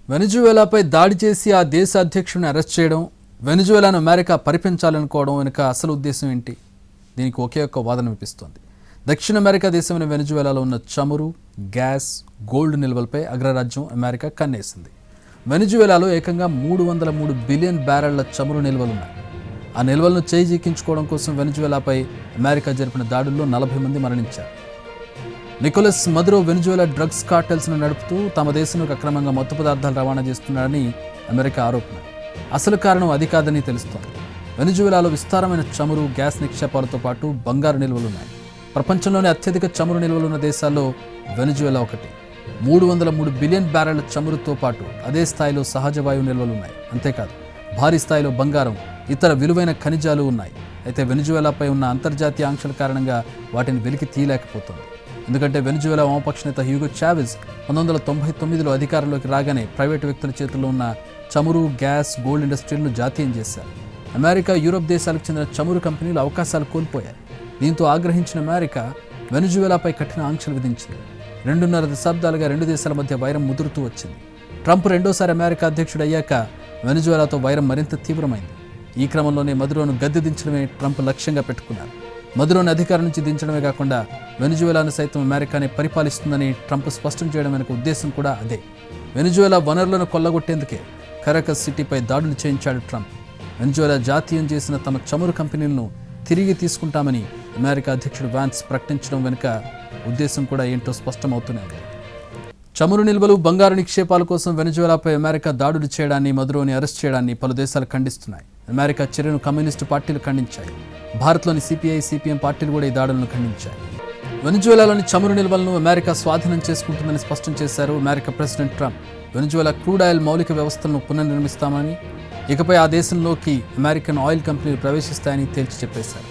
వెనిజువేలాపై దాడి చేసి ఆ దేశ అధ్యక్షుడిని అరెస్ట్ చేయడం, వెనిజువేలాను అమెరికా పరిపించాలనుకోవడం వెనుక అసలు ఉద్దేశం ఏంటి? దీనికి ఒకే ఒక్క వాదన వినిపిస్తోంది. దక్షిణ అమెరికా దేశమైన వెనిజువేలాలో ఉన్న చమురు, గ్యాస్, గోల్డ్ నిల్వలపై అగ్రరాజ్యం అమెరికా కన్నేసింది. వెనిజువేలాలో ఏకంగా 303 బిలియన్ బ్యారెళ్ల చమురు నిల్వలున్నాయి. ఆ నిల్వలను చేజిక్కించుకోవడం కోసం వెనిజువేలాపై అమెరికా జరిపిన దాడుల్లో 40 మంది మరణించారు. నికోలస్ మదురో వెనిజువేలా డ్రగ్స్ కార్టెల్స్ను నడుపుతూ తమ దేశంలోకి అక్రమంగా మత్తు పదార్థాలు రవాణా చేస్తున్నాడని అమెరికా ఆరోపణ. అసలు కారణం అది కాదని తెలుస్తోంది. వెనిజువేలాలో విస్తారమైన చమురు, గ్యాస్ నిక్షేపాలతో పాటు బంగారు నిల్వలున్నాయి. ప్రపంచంలోనే అత్యధిక చమురు నిల్వలున్న దేశాల్లో వెనిజువేలా ఒకటి. 303 బిలియన్ బ్యారెళ్ల చమురుతో పాటు అదే స్థాయిలో సహజ వాయువు నిల్వలున్నాయి. అంతేకాదు భారీ స్థాయిలో బంగారం, ఇతర విలువైన ఖనిజాలు ఉన్నాయి. అయితే వెనిజువేలాపై ఉన్న అంతర్జాతీయ ఆంక్షల కారణంగా వాటిని వెలికి తీయలేకపోతుంది. ఎందుకంటే వెనిజువేలా వామపక్ష నేత హ్యూగో చావెజ్ 1999లో అధికారంలోకి రాగానే ప్రైవేటు వ్యక్తుల చేతుల్లో ఉన్న చమురు, గ్యాస్, గోల్డ్ ఇండస్ట్రీలను జాతీయం చేశారు. అమెరికా, యూరోప్ దేశాలకు చెందిన చమురు కంపెనీలు అవకాశాలు కోల్పోయాయి. దీంతో ఆగ్రహించిన అమెరికా వెనిజువేలాపై కఠిన ఆంక్షలు విధించింది. 2.5 దశాబ్దాలుగా రెండు దేశాల మధ్య వైరం ముదురుతూ వచ్చింది. ట్రంప్ రెండోసారి అమెరికా అధ్యక్షుడయ్యాక వెనిజువేలాతో వైరం మరింత తీవ్రమైంది. ఈ క్రమంలోనే మదురోను గద్దె దించడమే ట్రంప్ లక్ష్యంగా పెట్టుకున్నారు. మదురోని అధికారం నుంచి దించడమే కాకుండా వెనిజువేలాను సైతం అమెరికానే పరిపాలిస్తుందని ట్రంప్ స్పష్టం చేయడం వెనుక ఉద్దేశం కూడా అదే. వెనిజువేలా వనరులను కొల్లగొట్టేందుకే కరకస్ సిటీపై దాడులు చేయించాడు ట్రంప్. వెనిజువేలా జాతీయం చేసిన తమ చమురు కంపెనీలను తిరిగి తీసుకుంటామని అమెరికా అధ్యక్షుడు వాన్స్ ప్రకటించడం వెనుక ఉద్దేశం కూడా ఏంటో స్పష్టమవుతూనే ఉంది. చమురు నిల్వలు, బంగారు నిక్షేపాల కోసం వెనిజువేలాపై అమెరికా దాడులు చేయడాన్ని, మదురోని అరెస్ట్ చేయడాన్ని పలు దేశాలు ఖండిస్తున్నాయి. అమెరికా చర్యను కమ్యూనిస్టు పార్టీలు ఖండించాయి. భారత్లోని సిపిఐ, సిపిఎం పార్టీలు కూడా ఈ దాడులను ఖండించాయి. వెనిజువేలాలోని చమురు నిల్వలను అమెరికా స్వాధీనం చేసుకుంటుందని స్పష్టం చేశారు America president Trump. Venezuela crude oil మౌలిక వ్యవస్థలను పునర్నిర్మిస్తామని, ఇకపై ఆ దేశంలోకి అమెరికన్ ఆయిల్ కంపెనీలు ప్రవేశిస్తాయని తేల్చి చెప్పేశారు.